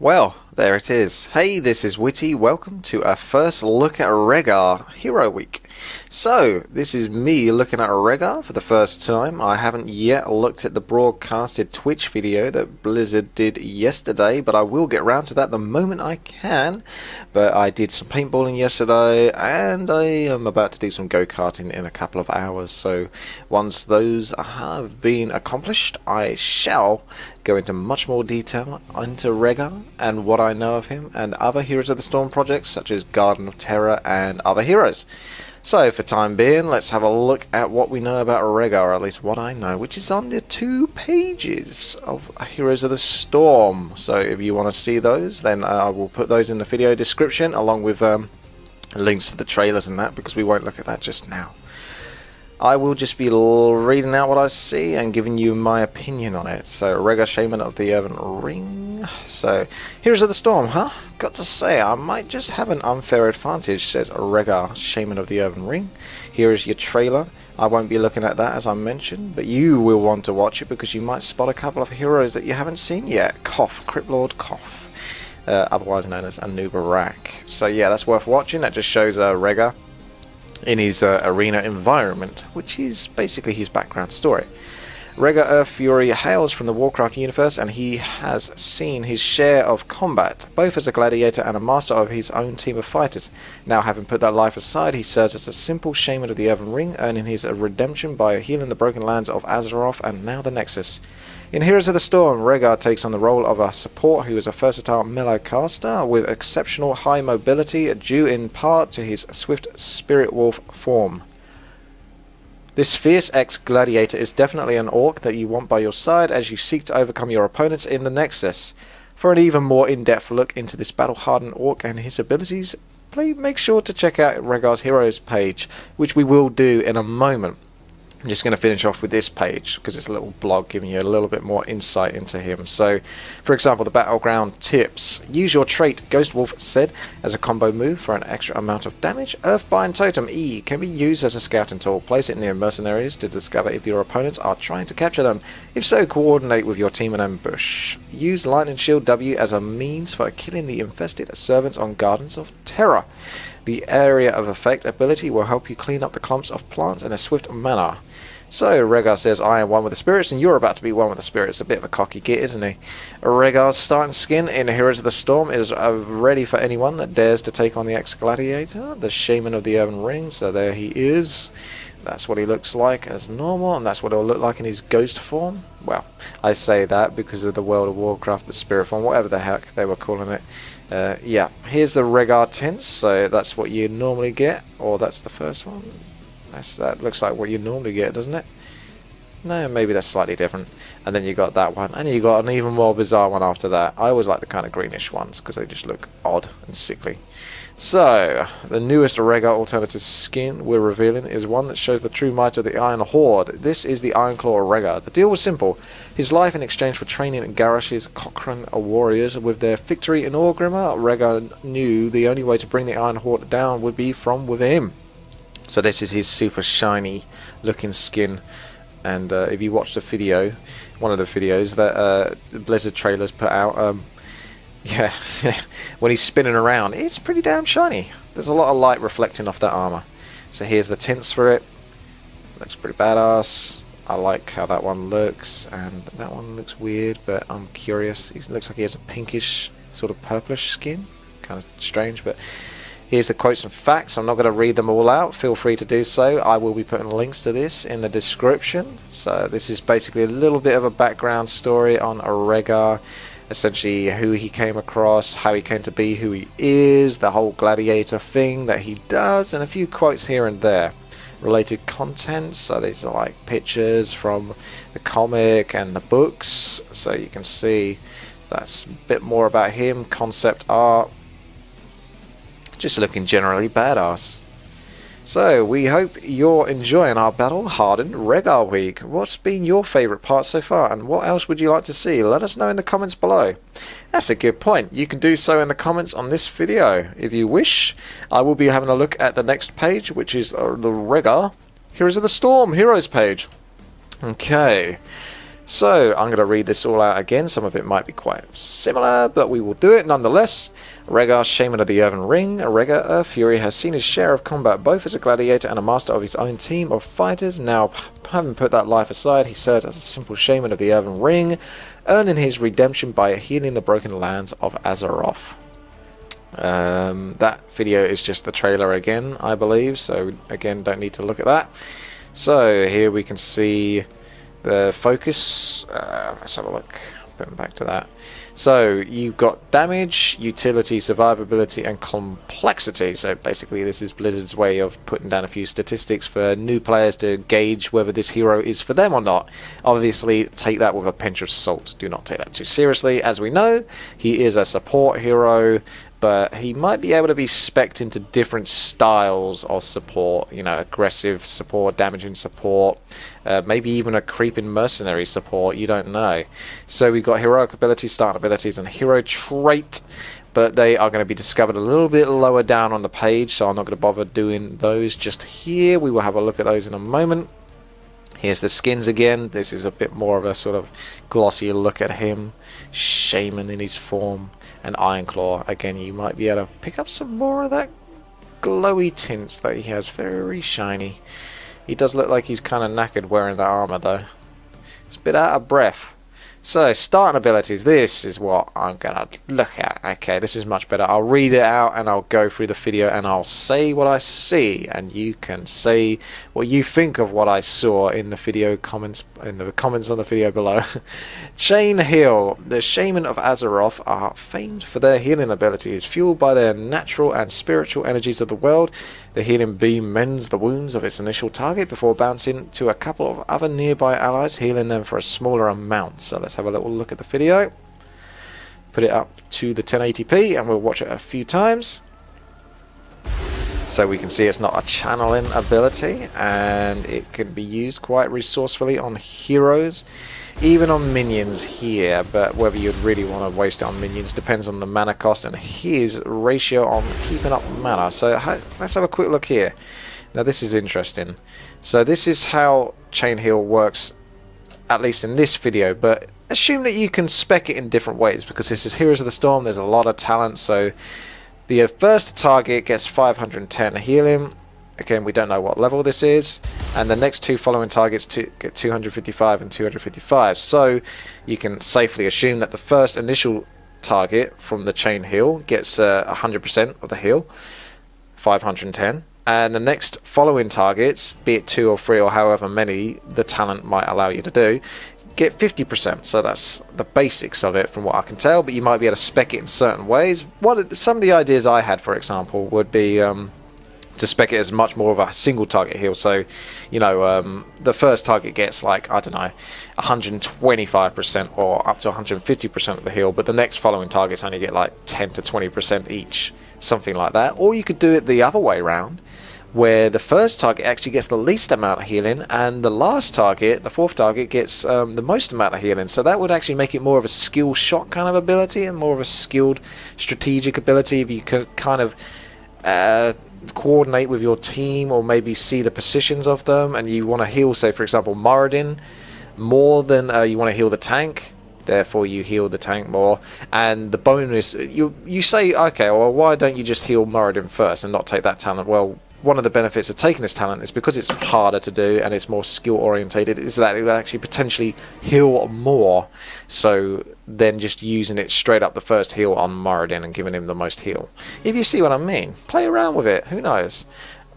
Well, there it is. Hey, this is WTii. Welcome to our first look at Rehgar Hero Week. So, this is me looking at Rehgar for the first time. I haven't yet looked at the broadcasted Twitch video that Blizzard did yesterday, but I will get around to that the moment I can. But I did some paintballing yesterday, and I am about to do some go-karting in a couple of hours. So, once those have been accomplished, I shall go into much more detail into Rehgar and what I know of him and other Heroes of the Storm projects such as Garden of Terror and other heroes. So for time being, let's have a look at what we know about Rehgar, or at least what I know, which is on the 2 pages of Heroes of the Storm. So if you want to see those, then I will put those in the video description along with links to the trailers and that, because we won't look at that just now. I will just be reading out what I see and giving you my opinion on it. So, Rehgar, Shaman of the Earthen Ring. So, Heroes of the Storm, huh? Got to say, I might just have an unfair advantage, says Rehgar, Shaman of the Earthen Ring. Here is your trailer. I won't be looking at that as I mentioned, but you will want to watch it because you might spot a couple of heroes that you haven't seen yet. Koth, Cryptlord Koth, otherwise known as Anubarak. So yeah, that's worth watching. That just shows Rehgar in his arena environment, which is basically his background story. Rehgar Earth Fury hails from the Warcraft universe, and he has seen his share of combat, both as a gladiator and a master of his own team of fighters. Now, having put that life aside, he serves as a simple shaman of the Earthen Ring, earning his redemption by healing the broken lands of Azeroth and now the Nexus. In Heroes of the Storm, Rehgar takes on the role of a support who is a versatile melee caster with exceptional high mobility due in part to his swift spirit wolf form. This fierce ex-gladiator is definitely an orc that you want by your side as you seek to overcome your opponents in the Nexus. For an even more in-depth look into this battle-hardened orc and his abilities, please make sure to check out Rehgar's Heroes page, which we will do in a moment. I'm just going to finish off with this page because it's a little blog giving you a little bit more insight into him. So, for example, the battleground tips. Use your trait, Ghost Wolf said, as a combo move for an extra amount of damage. Earthbind Totem E can be used as a scouting tool. Place it near mercenaries to discover if your opponents are trying to capture them. If so, coordinate with your team and ambush. Use Lightning Shield W as a means for killing the infested servants on Gardens of Terror. The area of effect ability will help you clean up the clumps of plants in a swift manner. So, Rehgar says, I am one with the spirits, and you're about to be one with the spirits. A bit of a cocky git, isn't he? Rehgar's starting skin in Heroes of the Storm is ready for anyone that dares to take on the ex-gladiator, the Shaman of the Earthen Ring. So there he is. That's what he looks like as normal, and that's what he'll look like in his ghost form. Well, I say that because of the World of Warcraft, but spirit form, whatever the heck they were calling it. Yeah, here's the Rehgar tints, so that's what you normally get, or that's the first one. That looks like what you normally get, doesn't it? No, maybe that's slightly different. And then you got that one, and you got an even more bizarre one after that. I always like the kind of greenish ones because they just look odd and sickly. So, the newest Rehgar alternative skin we're revealing is one that shows the true might of the Iron Horde. This is the Ironclaw Rehgar. The deal was simple. His life in exchange for training at Garrosh's Cochrane warriors. With their victory in Orgrimmar, Rehgar knew the only way to bring the Iron Horde down would be from within. So this is his super shiny looking skin. And if you watch the video, one of the videos that the Blizzard trailers put out, yeah, when he's spinning around, it's pretty damn shiny. There's a lot of light reflecting off that armor. So here's the tints for it. Looks pretty badass. I like how that one looks, and that one looks weird, but I'm curious. He looks like he has a pinkish, sort of purplish skin. Kind of strange, but here's the quotes and facts. I'm not going to read them all out. Feel free to do so. I will be putting links to this in the description. So this is basically a little bit of a background story on Rehgar. Essentially who he came across, how he came to be who he is, the whole gladiator thing that he does, and a few quotes here and there. Related content, so these are like pictures from the comic and the books, so you can see that's a bit more about him, concept art. Just looking generally badass. So, we hope you're enjoying our battle-hardened Rehgar week. What's been your favourite part so far, and what else would you like to see? Let us know in the comments below. That's a good point. You can do so in the comments on this video. If you wish, I will be having a look at the next page, which is the Rehgar Heroes of the Storm Heroes page. Okay. So I'm going to read this all out again. Some of it might be quite similar, but we will do it nonetheless. Rehgar, Shaman of the Earthen Ring. Rehgar, Earth Fury, has seen his share of combat both as a gladiator and a master of his own team of fighters. Now, having put that life aside, he serves as a simple Shaman of the Earthen Ring, earning his redemption by healing the broken lands of Azeroth. That video is just the trailer again, I believe, so again, don't need to look at that. So here we can see the focus. Let's have a look. Put back to that. So you've got damage, utility, survivability, and complexity. So basically this is Blizzard's way of putting down a few statistics for new players to gauge whether this hero is for them or not. Obviously take that with a pinch of salt. Do not take that too seriously. As we know, he is a support hero, but he might be able to be spec'd into different styles of support, you know, aggressive support, damaging support, maybe even a creeping mercenary support, you don't know. So we've got heroic abilities, start abilities, and hero trait, but they are going to be discovered a little bit lower down on the page, so I'm not going to bother doing those just here. We will have a look at those in a moment. Here's the skins again. This is a bit more of a sort of glossier look at him. Shaman in his form. And Ironclaw. Again, you might be able to pick up some more of that glowy tints that he has. Very shiny. He does look like he's kind of knackered wearing that armor though. It's a bit out of breath. So, starting abilities, this is what I'm going to look at. Okay, this is much better. I'll read it out and I'll go through the video and I'll say what I see, and you can say what you think of what I saw in the video comments, in the comments on the video below. Chain Heal. The Shaman of Azeroth are famed for their healing abilities, fueled by their natural and spiritual energies of the world. The healing beam mends the wounds of its initial target before bouncing to a couple of other nearby allies, healing them for a smaller amount. So let's have a little look at the video. Put it up to the 1080p and we'll watch it a few times. So we can see it's not a channeling ability, and it can be used quite resourcefully on heroes, even on minions here, but whether you'd really want to waste it on minions depends on the mana cost and his ratio on keeping up mana. So let's have a quick look here. Now this is interesting. So this is how Chain Heal works, at least in this video, but assume that you can spec it in different ways, because this is Heroes of the Storm, there's a lot of talent. So the first target gets 510 healing. Again, we don't know what level this is, and the next two following targets get 255 and 255. So you can safely assume that the first initial target from the Chain Heal gets 100% of the heal, 510, and the next following targets, be it 2 or 3 or however many the talent might allow you to do, get 50%. So that's the basics of it from what I can tell, but you might be able to spec it in certain ways. Some of the ideas I had, for example, would be to spec it as much more of a single target heal. So, you know, the first target gets like, I don't know, 125% or up to 150% of the heal, but the next following targets only get like 10 to 20% each, something like that. Or you could do it the other way around, where the first target actually gets the least amount of healing, and the last target, the fourth target, gets the most amount of healing. So that would actually make it more of a skill shot kind of ability, and more of a skilled strategic ability if you could kind of coordinate with your team, or maybe see the positions of them, and you want to heal, say for example Moradin, more than you want to heal the tank, therefore you heal the tank more. And the bonus, you say, okay, well, why don't you just heal Moradin first and not take that talent? Well, one of the benefits of taking this talent is because it's harder to do and it's more skill orientated, is that it will actually potentially heal more, so then just using it straight up the first heal on Moradin and giving him the most heal. If you see what I mean, play around with it, who knows.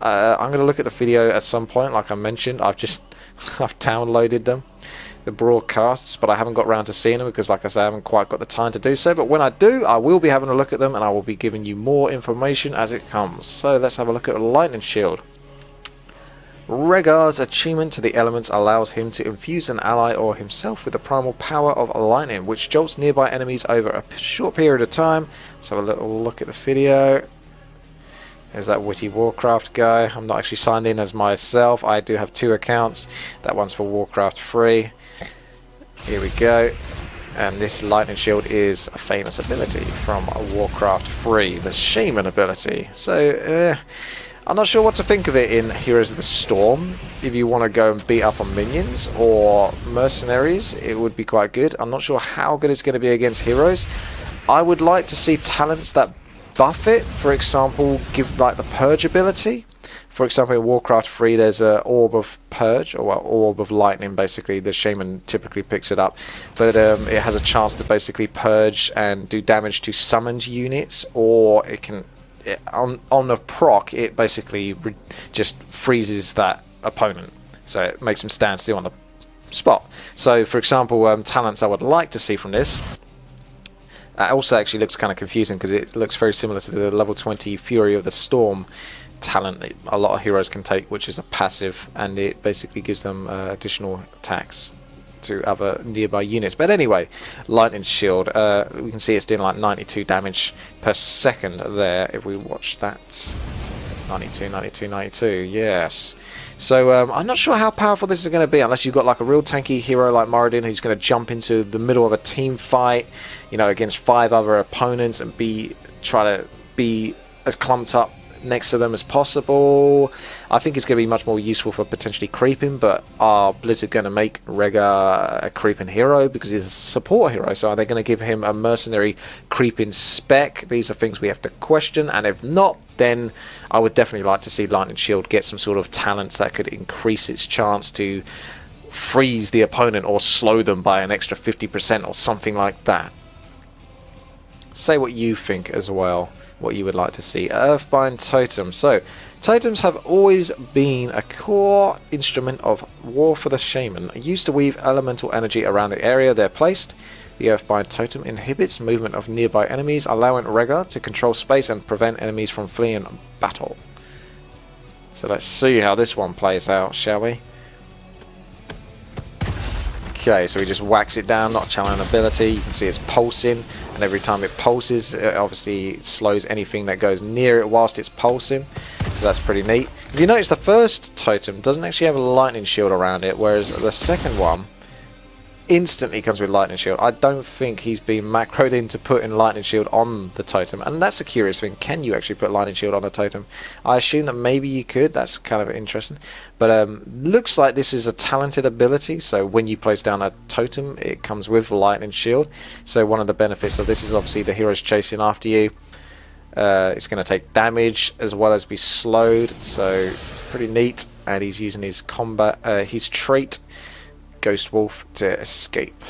I'm going to look at the video at some point. Like I mentioned, I've downloaded them, the broadcasts, but I haven't got around to seeing them because, like I say, I haven't quite got the time to do so. But when I do, I will be having a look at them, and I will be giving you more information as it comes. So let's have a look at Lightning Shield. Rehgar's attunement to the elements allows him to infuse an ally or himself with the primal power of lightning, which jolts nearby enemies over a short period of time. Let's have a little look at the video. There's that witty Warcraft guy. I'm not actually signed in as myself. I do have 2 accounts. That one's for Warcraft 3. Here we go. And this Lightning Shield is a famous ability from Warcraft 3, the Shaman ability. So, I'm not sure what to think of it in Heroes of the Storm. If you want to go and beat up on minions or mercenaries, it would be quite good. I'm not sure how good it's going to be against heroes. I would like to see talents that buff it. For example, give like the purge ability. For example, in Warcraft 3, there's an Orb of Purge, or well, Orb of Lightning, basically. The Shaman typically picks it up. But it has a chance to basically purge and do damage to summoned units, or it can... on the proc, it basically just freezes that opponent, so it makes him stand still on the spot. So, for example, talents I would like to see from this. It also actually looks kind of confusing because it looks very similar to the level 20 Fury of the Storm talent that a lot of heroes can take, which is a passive, and it basically gives them additional attacks to other nearby units. But anyway, Lightning Shield, we can see it's doing like 92 damage per second there if we watch that. 92, 92, 92, yes. So I'm not sure how powerful this is going to be unless you've got like a real tanky hero like Moradin who's going to jump into the middle of a team fight, you know, against 5 other opponents and try to be as clumped up next to them as possible. I think it's going to be much more useful for potentially creeping, but are Blizzard going to make Rehgar a creeping hero because he's a support hero? So are they going to give him a mercenary creeping spec? These are things we have to question, and if not, then I would definitely like to see Lightning Shield get some sort of talents that could increase its chance to freeze the opponent or slow them by an extra 50% or something like that. Say what you think as well, what you would like to see. Earthbind Totem. So, totems have always been a core instrument of war for the shaman, used to weave elemental energy around the area they're placed. The Earthbind Totem inhibits movement of nearby enemies, allowing Rehgar to control space and prevent enemies from fleeing battle. So let's see how this one plays out, shall we? Okay, so he just whacks it down, not channeling ability. You can see it's pulsing, and every time it pulses, it obviously slows anything that goes near it whilst it's pulsing. So that's pretty neat. If you notice, the first totem doesn't actually have a lightning shield around it, whereas the second one instantly comes with lightning shield. I don't think he's been macroed into putting lightning shield on the totem, and that's a curious thing. Can you actually put lightning shield on a totem? I assume that maybe you could. That's kind of interesting, but looks like this is a talented ability, so when you place down a totem it comes with lightning shield. So one of the benefits of this is obviously the hero's chasing after you. It's going to take damage as well as be slowed, so pretty neat. And he's using his his trait Ghost Wolf to escape,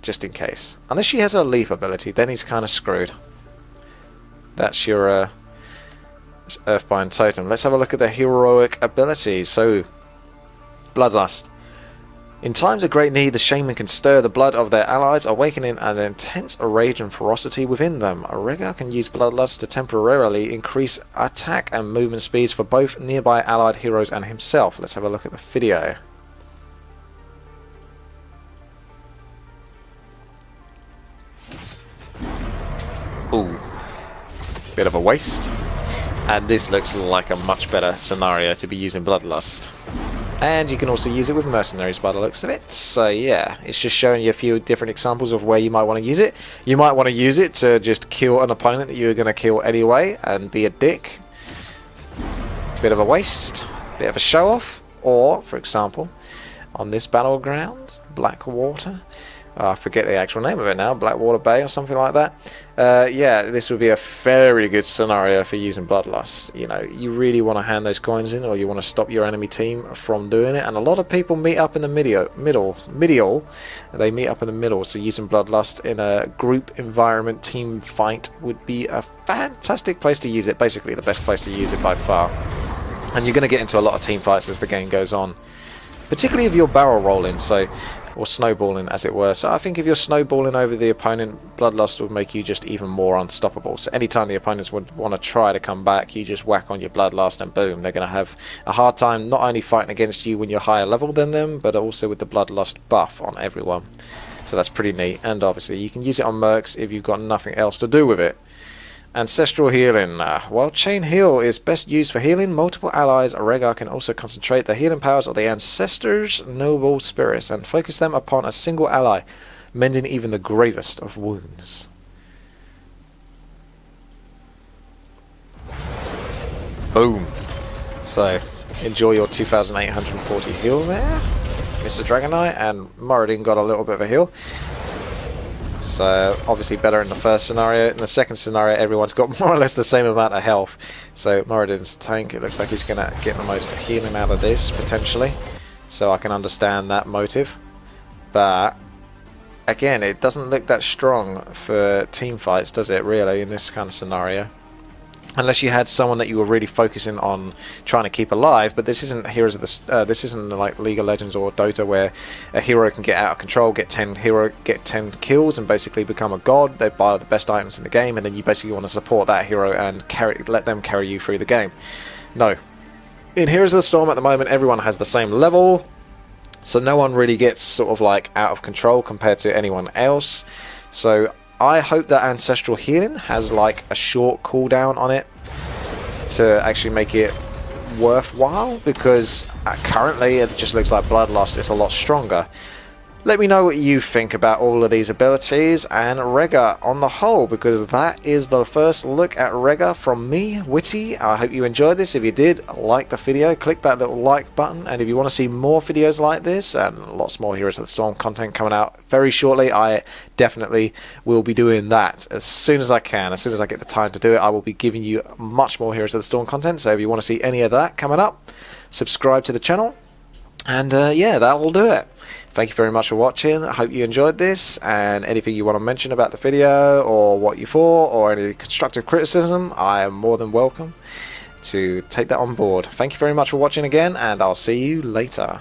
just in case. Unless she has a leap ability, then he's kind of screwed. That's your Earthbind Totem. Let's have a look at the heroic abilities. So, Bloodlust. In times of great need, the shaman can stir the blood of their allies, awakening an intense rage and ferocity within them. Rehgar can use Bloodlust to temporarily increase attack and movement speeds for both nearby allied heroes and himself. Let's have a look at the video. Ooh, bit of a waste, and this looks like a much better scenario to be using Bloodlust. And you can also use it with mercenaries by the looks of it. So yeah, it's just showing you a few different examples of where you might want to use it. You might want to use it to just kill an opponent that you're going to kill anyway and be a dick. Bit of a waste, bit of a show off. Or, for example, on this battleground, Blackwater, I forget the actual name of it now, Blackwater Bay or something like that. Yeah, this would be a very good scenario for using Bloodlust. You know, you really want to hand those coins in, or you want to stop your enemy team from doing it. And a lot of people meet up in the middle. They meet up in the middle, so using Bloodlust in a group environment team fight would be a fantastic place to use it. Basically, the best place to use it by far. And you're going to get into a lot of team fights as the game goes on, particularly if you're barrel rolling. So, or snowballing, as it were. So I think if you're snowballing over the opponent, Bloodlust will make you just even more unstoppable. So anytime the opponents would want to try to come back, you just whack on your Bloodlust and boom, they're going to have a hard time not only fighting against you when you're higher level than them, but also with the Bloodlust buff on everyone. So that's pretty neat. And obviously you can use it on mercs if you've got nothing else to do with it. Ancestral Healing. While Chain Heal is best used for healing multiple allies, Rehgar can also concentrate the healing powers of the ancestors' noble spirits and focus them upon a single ally, mending even the gravest of wounds. Boom. So enjoy your 2,840 heal there, Mr. Dragon Knight, and Moradin got a little bit of a heal. So obviously better in the first scenario. In the second scenario, everyone's got more or less the same amount of health. So Moradin's tank, it looks like he's going to get the most healing out of this, potentially. So I can understand that motive. But again, it doesn't look that strong for team fights, does it, really, in this kind of scenario? Unless you had someone that you were really focusing on trying to keep alive, but this isn't Heroes of the this isn't like League of Legends or Dota, where a hero can get out of control, get 10 kills, and basically become a god. They buy the best items in the game, and then you basically want to support that hero and let them carry you through the game. No, in Heroes of the Storm at the moment, everyone has the same level, so no one really gets sort of like out of control compared to anyone else. So I hope that Ancestral Healing has like a short cooldown on it to actually make it worthwhile, because currently it just looks like Bloodlust is a lot stronger. Let me know what you think about all of these abilities and Rehgar on the whole, because that is the first look at Rehgar from me, WTii. I hope you enjoyed this. If you did, like the video, click that little like button, and if you want to see more videos like this and lots more Heroes of the Storm content coming out very shortly, I definitely will be doing that as soon as I can. As soon as I get the time to do it, I will be giving you much more Heroes of the Storm content. So if you want to see any of that coming up, subscribe to the channel, and yeah, that will do it. Thank you very much for watching. I hope you enjoyed this, and anything you want to mention about the video or what you thought or any constructive criticism, I am more than welcome to take that on board. Thank you very much for watching again, and I'll see you later.